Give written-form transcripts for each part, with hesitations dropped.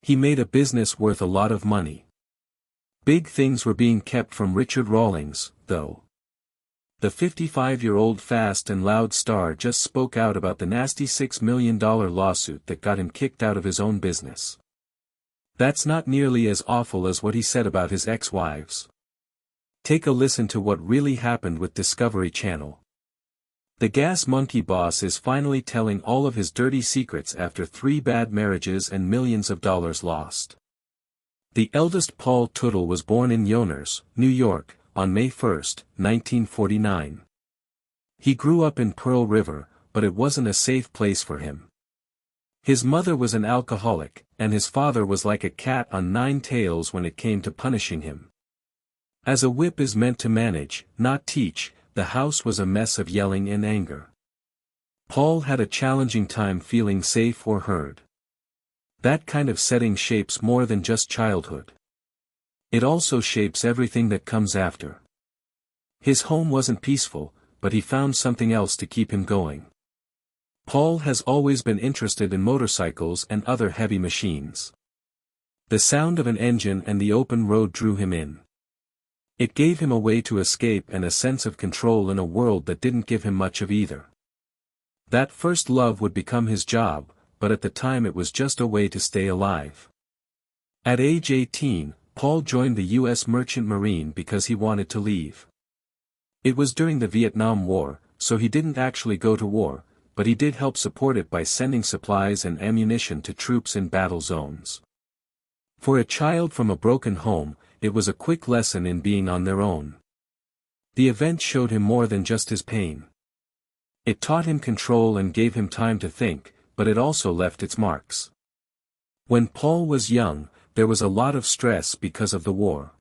He made a business worth a lot of money. Big things were being kept from Richard Rawlings, though. The 55-year-old fast and loud star just spoke out about the nasty $6 million lawsuit that got him kicked out of his own business. That's not nearly as awful as what he said about his ex-wives. Take a listen to what really happened with Discovery Channel. The gas monkey boss is finally telling all of his dirty secrets after 3 bad marriages and millions of dollars lost. The eldest Paul Tuttle was born in Yonkers, New York, on May 1, 1949. He grew up in Pearl River, but it wasn't a safe place for him. His mother was an alcoholic, and his father was like a cat on 9 tails when it came to punishing him. As a whip is meant to manage, not teach, the house was a mess of yelling and anger. Paul had a challenging time feeling safe or heard. That kind of setting shapes more than just childhood. It also shapes everything that comes after. His home wasn't peaceful, but he found something else to keep him going. Paul has always been interested in motorcycles and other heavy machines. The sound of an engine and the open road drew him in. It gave him a way to escape and a sense of control in a world that didn't give him much of either. That first love would become his job, but at the time it was just a way to stay alive. At age 18, Paul joined the U.S. Merchant Marine because he wanted to leave. It was during the Vietnam War, so he didn't actually go to war, but he did help support it by sending supplies and ammunition to troops in battle zones. For a child from a broken home, it was a quick lesson in being on their own. The event showed him more than just his pain. It taught him control and gave him time to think, but it also left its marks. When Paul was young, there was a lot of stress because of the war.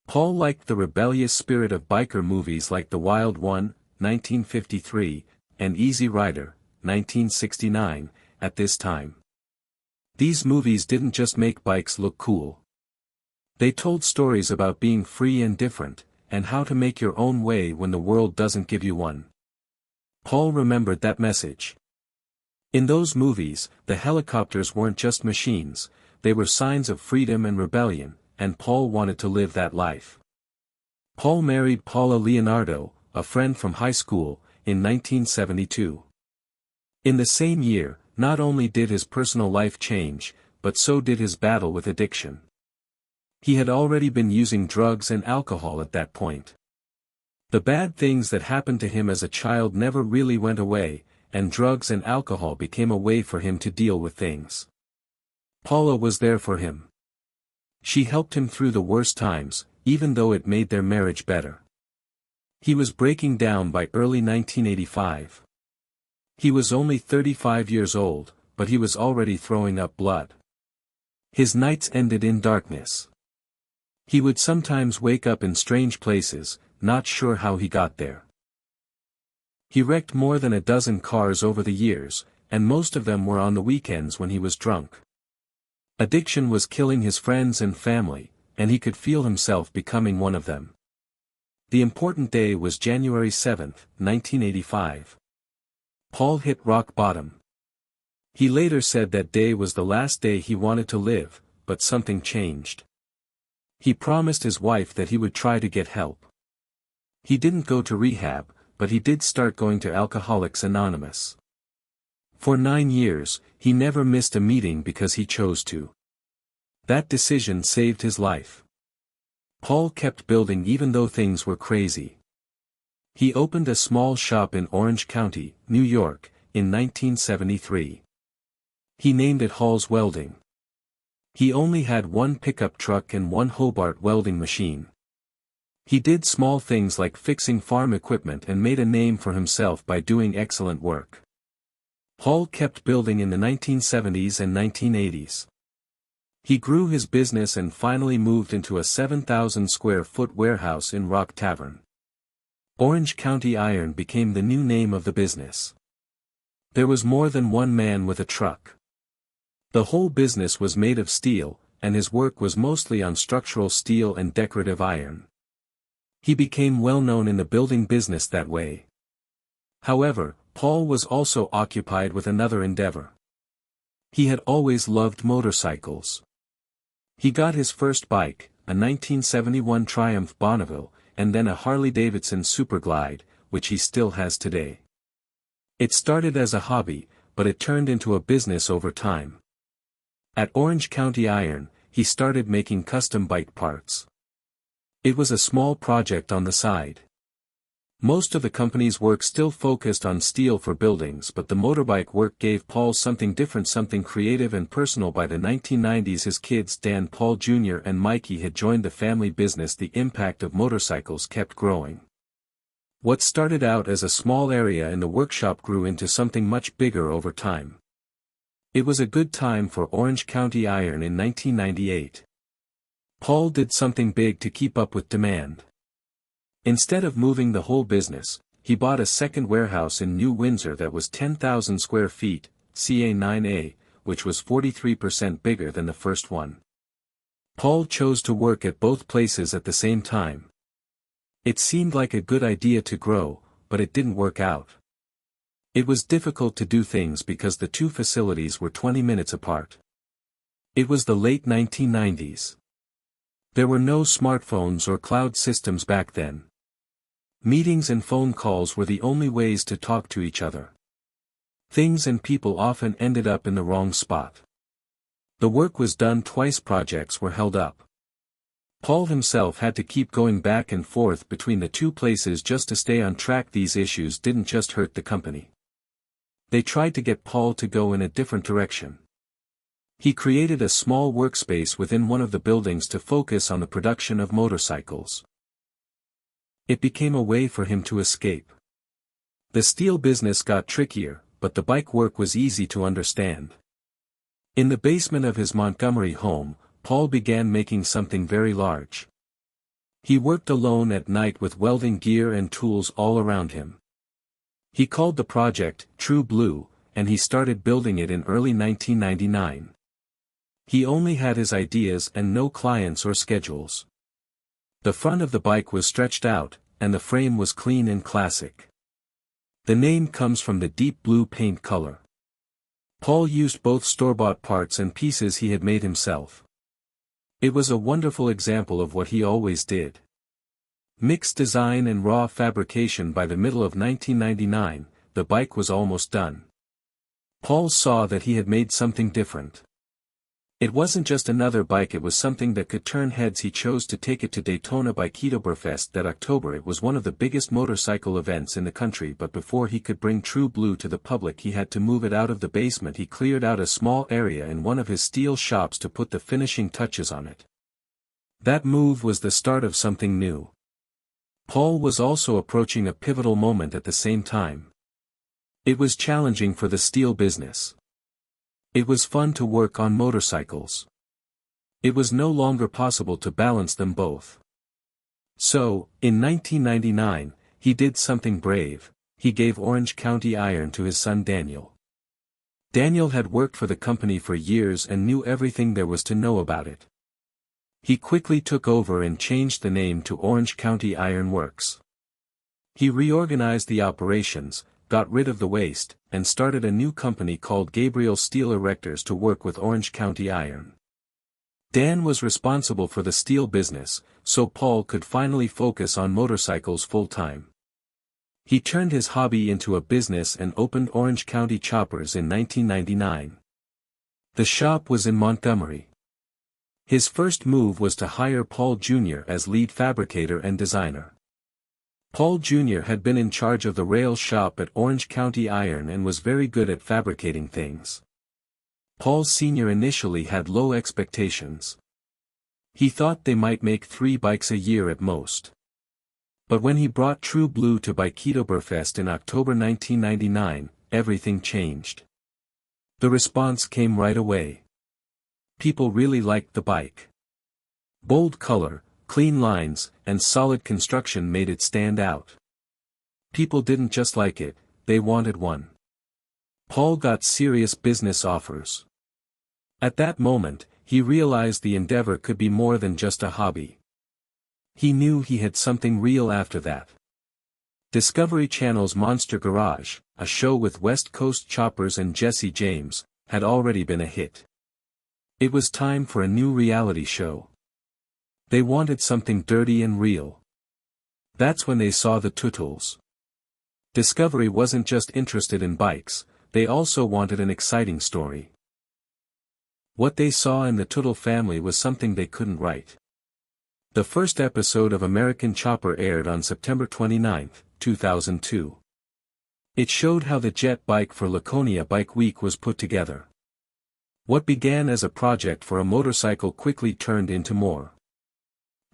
Paul liked the rebellious spirit of biker movies like The Wild One, 1953, and Easy Rider, 1969, at this time. These movies didn't just make bikes look cool. They told stories about being free and different, and how to make your own way when the world doesn't give you one. Paul remembered that message. In those movies, the helicopters weren't just machines, they were signs of freedom and rebellion, and Paul wanted to live that life. Paul married Paula Leonardo, a friend from high school, in 1972. In the same year, not only did his personal life change, but so did his battle with addiction. He had already been using drugs and alcohol at that point. The bad things that happened to him as a child never really went away, and drugs and alcohol became a way for him to deal with things. Paula was there for him. She helped him through the worst times, even though it made their marriage better. He was breaking down by early 1985. He was only 35 years old, but he was already throwing up blood. His nights ended in darkness. He would sometimes wake up in strange places, not sure how he got there. He wrecked more than a dozen cars over the years, and most of them were on the weekends when he was drunk. Addiction was killing his friends and family, and he could feel himself becoming one of them. The important day was January 7, 1985. Paul hit rock bottom. He later said that day was the last day he wanted to live, but something changed. He promised his wife that he would try to get help. He didn't go to rehab, but he did start going to Alcoholics Anonymous. For 9 years, he never missed a meeting because he chose to. That decision saved his life. Paul kept building even though things were crazy. He opened a small shop in Orange County, New York, in 1973. He named it Hall's Welding. He only had one pickup truck and one Hobart welding machine. He did small things like fixing farm equipment and made a name for himself by doing excellent work. Paul kept building in the 1970s and 1980s. He grew his business and finally moved into a 7,000-square-foot warehouse in Rock Tavern. Orange County Iron became the new name of the business. There was more than one man with a truck. The whole business was made of steel, and his work was mostly on structural steel and decorative iron. He became well known in the building business that way. However, Paul was also occupied with another endeavor. He had always loved motorcycles. He got his first bike, a 1971 Triumph Bonneville, and then a Harley-Davidson Superglide, which he still has today. It started as a hobby, but it turned into a business over time. At Orange County Iron, he started making custom bike parts. It was a small project on the side. Most of the company's work still focused on steel for buildings, but the motorbike work gave Paul something different, something creative and personal. By the 1990s, his kids Dan, Paul Jr. and Mikey had joined the family business. The impact of motorcycles kept growing. What started out as a small area in the workshop grew into something much bigger over time. It was a good time for Orange County Iron in 1998. Paul did something big to keep up with demand. Instead of moving the whole business, he bought a second warehouse in New Windsor that was 10,000 square feet, CA9A, which was 43% bigger than the first one. Paul chose to work at both places at the same time. It seemed like a good idea to grow, but it didn't work out. It was difficult to do things because the two facilities were 20 minutes apart. It was the late 1990s. There were no smartphones or cloud systems back then. Meetings and phone calls were the only ways to talk to each other. Things and people often ended up in the wrong spot. The work was done twice, projects were held up. Paul himself had to keep going back and forth between the two places just to stay on track. These issues didn't just hurt the company. They tried to get Paul to go in a different direction. He created a small workspace within one of the buildings to focus on the production of motorcycles. It became a way for him to escape. The steel business got trickier, but the bike work was easy to understand. In the basement of his Montgomery home, Paul began making something very large. He worked alone at night with welding gear and tools all around him. He called the project True Blue, and he started building it in early 1999. He only had his ideas and no clients or schedules. The front of the bike was stretched out, and the frame was clean and classic. The name comes from the deep blue paint color. Paul used both store-bought parts and pieces he had made himself. It was a wonderful example of what he always did. Mixed design and raw fabrication. By the middle of 1999, the bike was almost done. Paul saw that he had made something different. It wasn't just another bike, it was something that could turn heads. He chose to take it to Daytona Bikeetoberfest that October. It was one of the biggest motorcycle events in the country, but before he could bring True Blue to the public, he had to move it out of the basement. He cleared out a small area in one of his steel shops to put the finishing touches on it. That move was the start of something new. Paul was also approaching a pivotal moment at the same time. It was challenging for the steel business. It was fun to work on motorcycles. It was no longer possible to balance them both. So, in 1999, he did something brave. He gave Orange County Iron to his son Daniel. Daniel had worked for the company for years and knew everything there was to know about it. He quickly took over and changed the name to Orange County Iron Works. He reorganized the operations, got rid of the waste, and started a new company called Gabriel Steel Erectors to work with Orange County Iron. Dan was responsible for the steel business, so Paul could finally focus on motorcycles full-time. He turned his hobby into a business and opened Orange County Choppers in 1999. The shop was in Montgomery. His first move was to hire Paul Jr. as lead fabricator and designer. Paul Jr. had been in charge of the rail shop at Orange County Iron and was very good at fabricating things. Paul Sr. initially had low expectations. He thought they might make 3 bikes a year at most. But when he brought True Blue to Bikeetoberfest in October 1999, everything changed. The response came right away. People really liked the bike. Bold color, clean lines, and solid construction made it stand out. People didn't just like it, they wanted one. Paul got serious business offers. At that moment, he realized the endeavor could be more than just a hobby. He knew he had something real after that. Discovery Channel's Monster Garage, a show with West Coast Choppers and Jesse James, had already been a hit. It was time for a new reality show. They wanted something dirty and real. That's when they saw the Tuttles. Discovery wasn't just interested in bikes, they also wanted an exciting story. What they saw in the Tuttle family was something they couldn't write. The first episode of American Chopper aired on September 29, 2002. It showed how the jet bike for Laconia Bike Week was put together. What began as a project for a motorcycle quickly turned into more.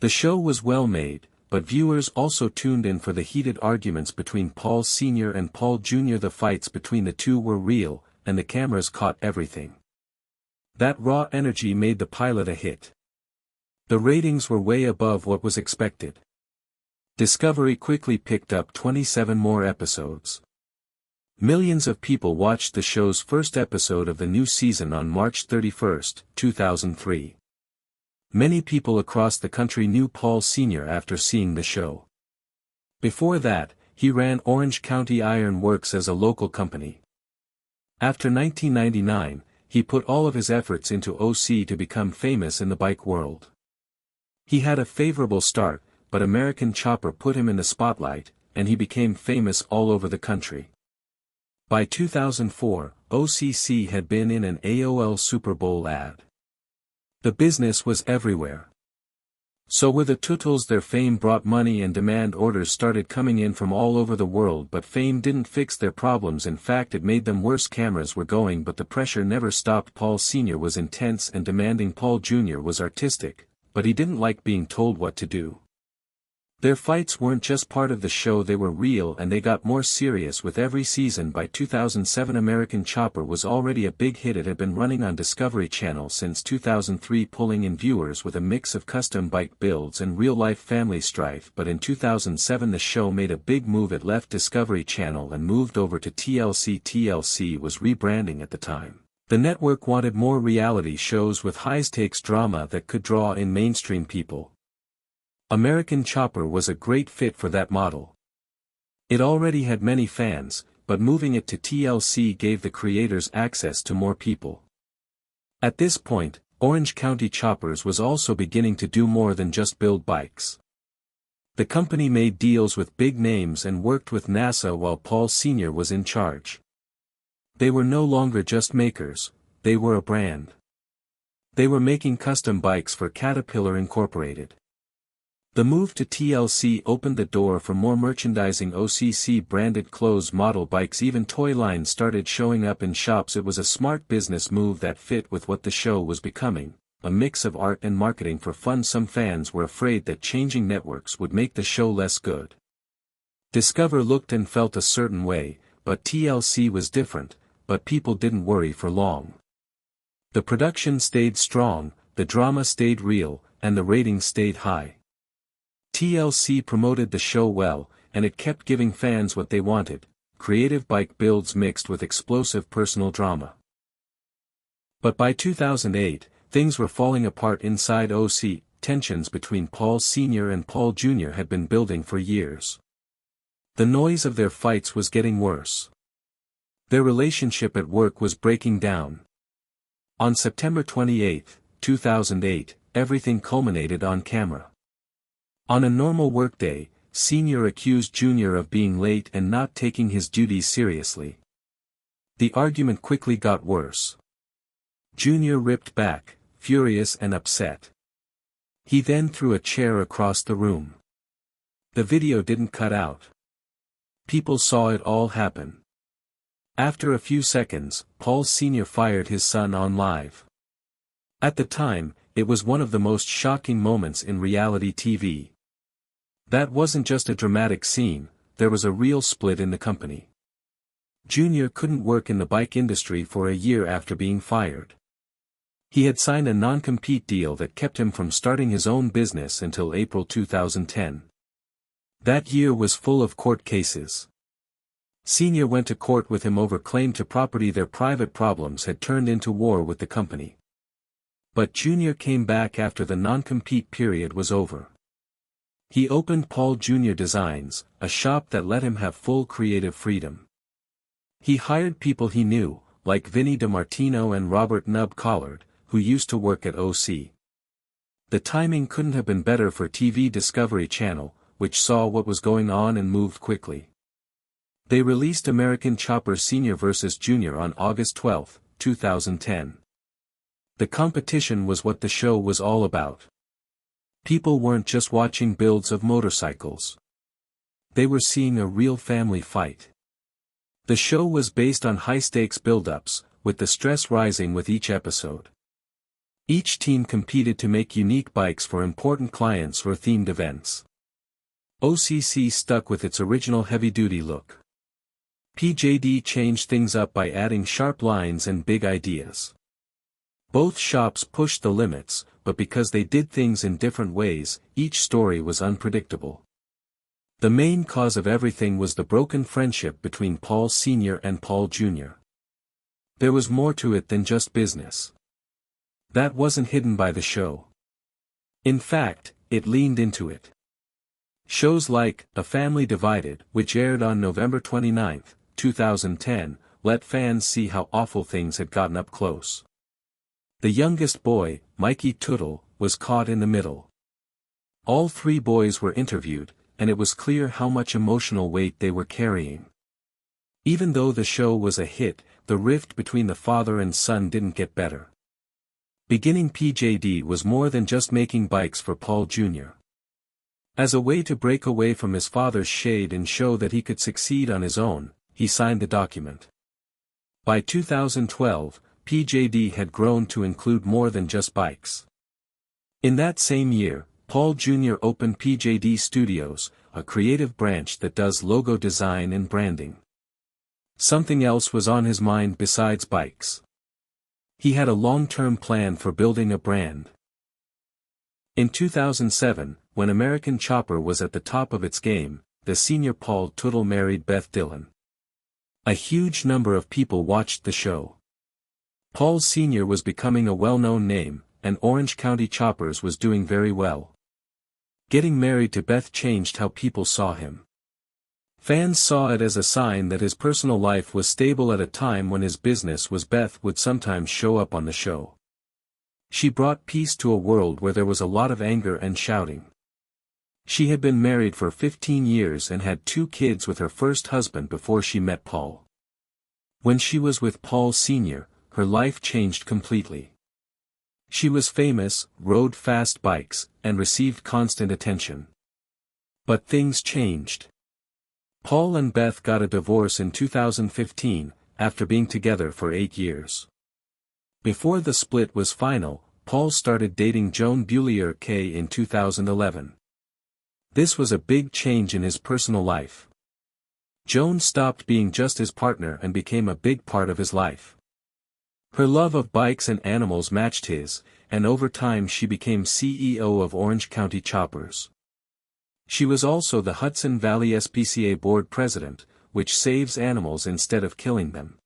The show was well made, but viewers also tuned in for the heated arguments between Paul Sr. and Paul Jr. The fights between the two were real, and the cameras caught everything. That raw energy made the pilot a hit. The ratings were way above what was expected. Discovery quickly picked up 27 more episodes. Millions of people watched the show's first episode of the new season on March 31, 2003. Many people across the country knew Paul Sr. after seeing the show. Before that, he ran Orange County Iron Works as a local company. After 1999, he put all of his efforts into OC to become famous in the bike world. He had a favorable start, but American Chopper put him in the spotlight, and he became famous all over the country. By 2004, OCC had been in an AOL Super Bowl ad. The business was everywhere. So were the Tuttles. Their fame brought money and demand orders started coming in from all over the world, but fame didn't fix their problems. In fact, it made them worse. Cameras were going, but the pressure never stopped. Paul Sr. was intense and demanding. Paul Jr. was artistic, but he didn't like being told what to do. Their fights weren't just part of the show, they were real, and they got more serious with every season. By 2007, American Chopper was already a big hit. It had been running on Discovery Channel since 2003, pulling in viewers with a mix of custom bike builds and real-life family strife. But in 2007 the show made a big move. It left Discovery Channel and moved over to TLC. TLC was rebranding at the time. The network wanted more reality shows with high-stakes drama that could draw in mainstream people. American Chopper was a great fit for that model. It already had many fans, but moving it to TLC gave the creators access to more people. At this point, Orange County Choppers was also beginning to do more than just build bikes. The company made deals with big names and worked with NASA while Paul Sr. was in charge. They were no longer just makers, they were a brand. They were making custom bikes for Caterpillar Incorporated. The move to TLC opened the door for more merchandising. OCC-branded clothes, model bikes, even toy lines started showing up in shops. It was a smart business move that fit with what the show was becoming, a mix of art and marketing for fun. Some fans were afraid that changing networks would make the show less good. Discover looked and felt a certain way, but TLC was different, but people didn't worry for long. The production stayed strong, the drama stayed real, and the ratings stayed high. TLC promoted the show well, and it kept giving fans what they wanted, creative bike builds mixed with explosive personal drama. But by 2008, things were falling apart inside OC. Tensions between Paul Sr. and Paul Jr. had been building for years. The noise of their fights was getting worse. Their relationship at work was breaking down. On September 28, 2008, everything culminated on camera. On a normal workday, Sr. accused Jr. of being late and not taking his duties seriously. The argument quickly got worse. Jr. ripped back, furious and upset. He then threw a chair across the room. The video didn't cut out. People saw it all happen. After a few seconds, Paul Sr. fired his son on live. At the time, it was one of the most shocking moments in reality TV. That wasn't just a dramatic scene, there was a real split in the company. Jr. couldn't work in the bike industry for a year after being fired. He had signed a non-compete deal that kept him from starting his own business until April 2010. That year was full of court cases. Sr. went to court with him over claim to property. Their private problems had turned into war with the company. But Jr. came back after the non-compete period was over. He opened Paul Jr. Designs, a shop that let him have full creative freedom. He hired people he knew, like Vinnie DiMartino and Robert "Nub" Collard, who used to work at OC. The timing couldn't have been better for TV Discovery Channel, which saw what was going on and moved quickly. They released American Chopper Sr. vs. Jr. on August 12, 2010. The competition was what the show was all about. People weren't just watching builds of motorcycles. They were seeing a real family fight. The show was based on high-stakes build-ups, with the stress rising with each episode. Each team competed to make unique bikes for important clients or themed events. OCC stuck with its original heavy-duty look. PJD changed things up by adding sharp lines and big ideas. Both shops pushed the limits, but because they did things in different ways, each story was unpredictable. The main cause of everything was the broken friendship between Paul Sr. and Paul Jr. There was more to it than just business. That wasn't hidden by the show. In fact, it leaned into it. Shows like A Family Divided, which aired on November 29, 2010, let fans see how awful things had gotten up close. The youngest boy, Mikey Tuttle, was caught in the middle. All three boys were interviewed, and it was clear how much emotional weight they were carrying. Even though the show was a hit, the rift between the father and son didn't get better. Beginning PJD was more than just making bikes for Paul Jr. As a way to break away from his father's shade and show that he could succeed on his own, he signed the document. By 2012, PJD had grown to include more than just bikes. In that same year, Paul Jr. opened PJD Studios, a creative branch that does logo design and branding. Something else was on his mind besides bikes. He had a long-term plan for building a brand. In 2007, when American Chopper was at the top of its game, the senior Paul Tuttle married Beth Dillon. A huge number of people watched the show. Paul Sr. was becoming a well-known name, and Orange County Choppers was doing very well. Getting married to Beth changed how people saw him. Fans saw it as a sign that his personal life was stable at a time when his business was. Beth would sometimes show up on the show. She brought peace to a world where there was a lot of anger and shouting. She had been married for 15 years and had 2 kids with her first husband before she met Paul. When she was with Paul Sr., her life changed completely. She was famous, rode fast bikes, and received constant attention. But things changed. Paul and Beth got a divorce in 2015, after being together for 8 years. Before the split was final, Paul started dating Joan Beaulieu Kay in 2011. This was a big change in his personal life. Joan stopped being just his partner and became a big part of his life. Her love of bikes and animals matched his, and over time she became CEO of Orange County Choppers. She was also the Hudson Valley SPCA board president, which saves animals instead of killing them.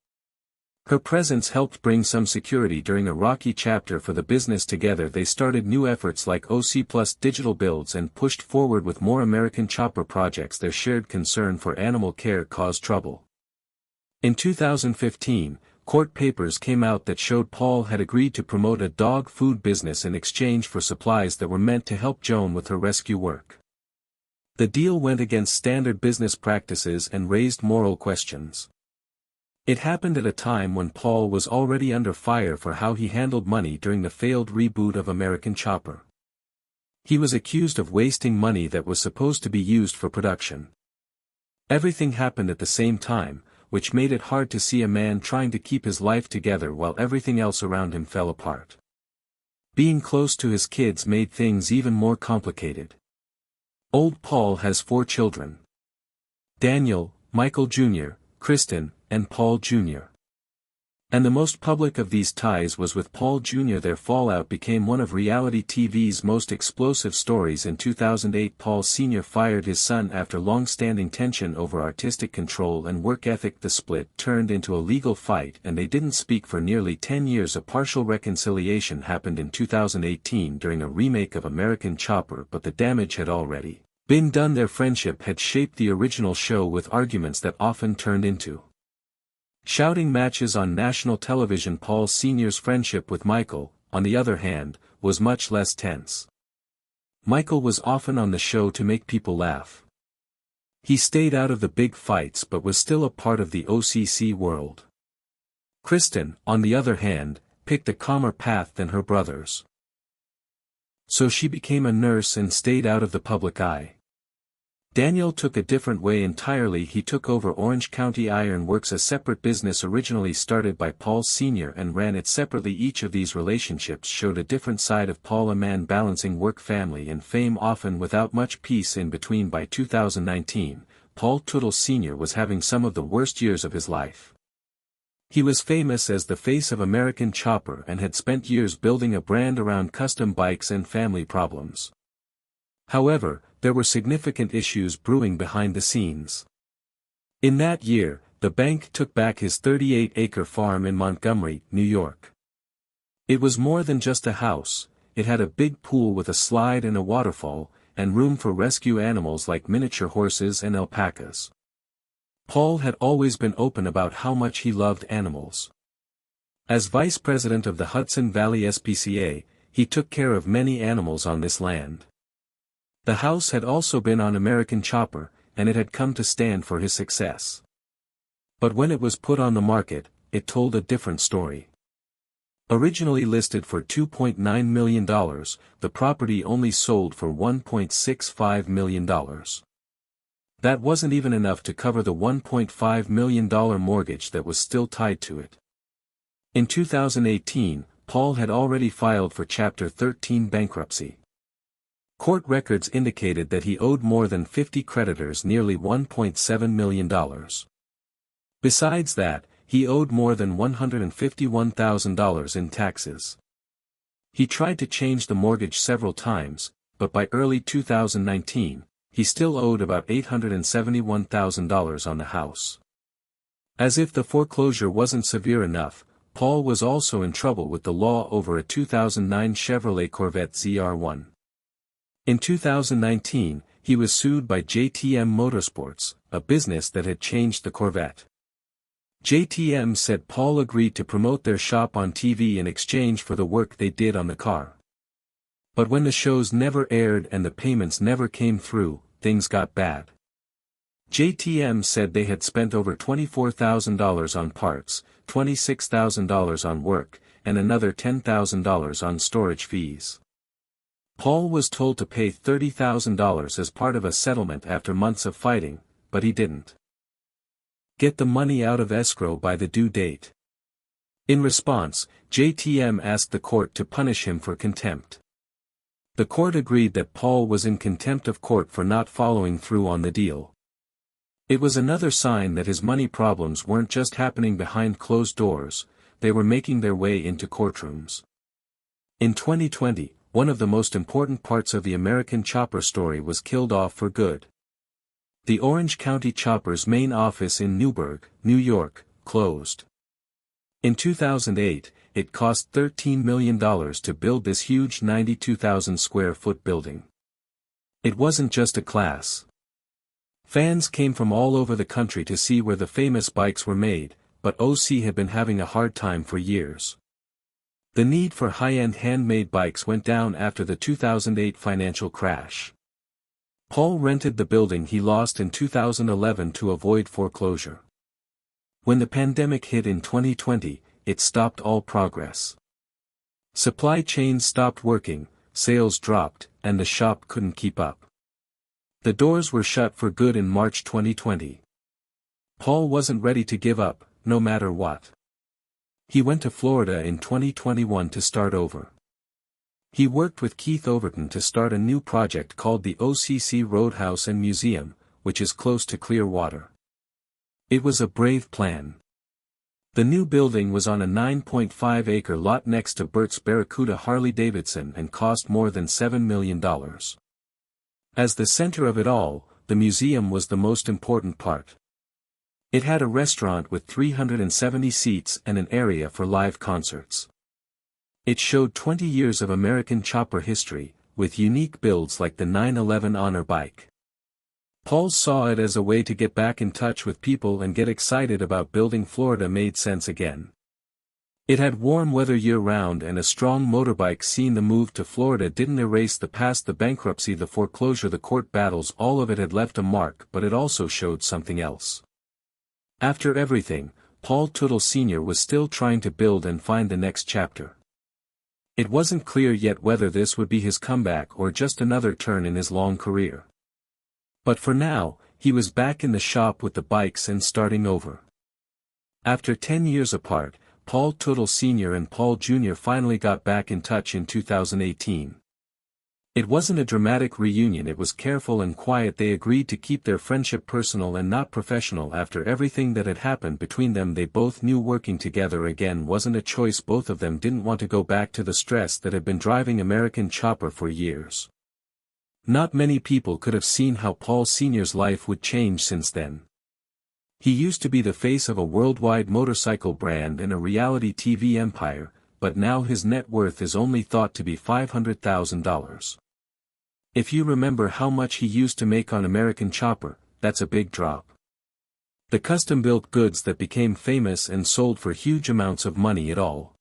Her presence helped bring some security during a rocky chapter for the business. Together they started new efforts like OC Plus digital builds and pushed forward with more American Chopper projects. Their shared concern for animal care caused trouble. In 2015, court papers came out that showed Paul had agreed to promote a dog food business in exchange for supplies that were meant to help Joan with her rescue work. The deal went against standard business practices and raised moral questions. It happened at a time when Paul was already under fire for how he handled money during the failed reboot of American Chopper. He was accused of wasting money that was supposed to be used for production. Everything happened at the same time, which made it hard to see a man trying to keep his life together while everything else around him fell apart. Being close to his kids made things even more complicated. Old Paul has 4 children. Daniel, Michael Jr., Kristen, and Paul Jr. And the most public of these ties was with Paul Jr. Their fallout became one of reality TV's most explosive stories. In 2008, Paul Sr. fired his son after long-standing tension over artistic control and work ethic. The split turned into a legal fight and they didn't speak for nearly 10 years. A partial reconciliation happened in 2018 during a remake of American Chopper, but the damage had already been done. Their friendship had shaped the original show with arguments that often turned into Shouting matches on national television. Paul Sr.'s friendship with Michael, on the other hand, was much less tense. Michael was often on the show to make people laugh. He stayed out of the big fights but was still a part of the OCC world. Kristen, on the other hand, picked a calmer path than her brothers. So she became a nurse and stayed out of the public eye. Daniel took a different way entirely. He took over Orange County Iron Works, a separate business originally started by Paul Sr., and ran it separately. Each of these relationships showed a different side of Paul, a man balancing work, family and fame, often without much peace in between. By 2019, Paul Tuttle Sr. was having some of the worst years of his life. He was famous as the face of American Chopper and had spent years building a brand around custom bikes and family problems. However, there were significant issues brewing behind the scenes. In that year, the bank took back his 38-acre farm in Montgomery, New York. It was more than just a house. It had a big pool with a slide and a waterfall, and room for rescue animals like miniature horses and alpacas. Paul had always been open about how much he loved animals. As vice president of the Hudson Valley SPCA, he took care of many animals on this land. The house had also been on American Chopper, and it had come to stand for his success. But when it was put on the market, it told a different story. Originally listed for $2.9 million, the property only sold for $1.65 million. That wasn't even enough to cover the $1.5 million mortgage that was still tied to it. In 2018, Paul had already filed for Chapter 13 bankruptcy. Court records indicated that he owed more than 50 creditors nearly $1.7 million. Besides that, he owed more than $151,000 in taxes. He tried to change the mortgage several times, but by early 2019, he still owed about $871,000 on the house. As if the foreclosure wasn't severe enough, Paul was also in trouble with the law over a 2009 Chevrolet Corvette ZR1. In 2019, he was sued by JTM Motorsports, a business that had changed the Corvette. JTM said Paul agreed to promote their shop on TV in exchange for the work they did on the car. But when the shows never aired and the payments never came through, things got bad. JTM said they had spent over $24,000 on parts, $26,000 on work, and another $10,000 on storage fees. Paul was told to pay $30,000 as part of a settlement after months of fighting, but he didn't get the money out of escrow by the due date. In response, JTM asked the court to punish him for contempt. The court agreed that Paul was in contempt of court for not following through on the deal. It was another sign that his money problems weren't just happening behind closed doors, they were making their way into courtrooms. In 2020, one of the most important parts of the American Chopper story was killed off for good. The Orange County Chopper's main office in Newburgh, New York, closed. In 2008, it cost $13 million to build this huge 92,000 square foot building. It wasn't just a class. Fans came from all over the country to see where the famous bikes were made, but OC had been having a hard time for years. The need for high-end handmade bikes went down after the 2008 financial crash. Paul rented the building he lost in 2011 to avoid foreclosure. When the pandemic hit in 2020, it stopped all progress. Supply chains stopped working, sales dropped, and the shop couldn't keep up. The doors were shut for good in March 2020. Paul wasn't ready to give up, no matter what. He went to Florida in 2021 to start over. He worked with Keith Overton to start a new project called the OCC Roadhouse and Museum, which is close to Clearwater. It was a brave plan. The new building was on a 9.5-acre lot next to Bert's Barracuda Harley-Davidson and cost more than $7 million. As the center of it all, the museum was the most important part. It had a restaurant with 370 seats and an area for live concerts. It showed 20 years of American Chopper history, with unique builds like the 911 Honor bike. Paul saw it as a way to get back in touch with people and get excited about building. Florida made sense again. It had warm weather year-round, and a strong motorbike scene. The move to Florida didn't erase the past, the bankruptcy, the foreclosure, the court battles. All of it had left a mark, but it also showed something else. After everything, Paul Tuttle Sr. was still trying to build and find the next chapter. It wasn't clear yet whether this would be his comeback or just another turn in his long career. But for now, he was back in the shop with the bikes and starting over. After 10 years apart, Paul Tuttle Sr. and Paul Jr. finally got back in touch in 2018. It wasn't a dramatic reunion, it was careful and quiet. They agreed to keep their friendship personal and not professional. After everything that had happened between them, they both knew working together again wasn't a choice. Both of them didn't want to go back to the stress that had been driving American Chopper for years. Not many people could have seen how Paul Sr.'s life would change since then. He used to be the face of a worldwide motorcycle brand and a reality TV empire, but now his net worth is only thought to be $500,000. If you remember how much he used to make on American Chopper, that's a big drop. The custom-built goods that became famous and sold for huge amounts of money, it all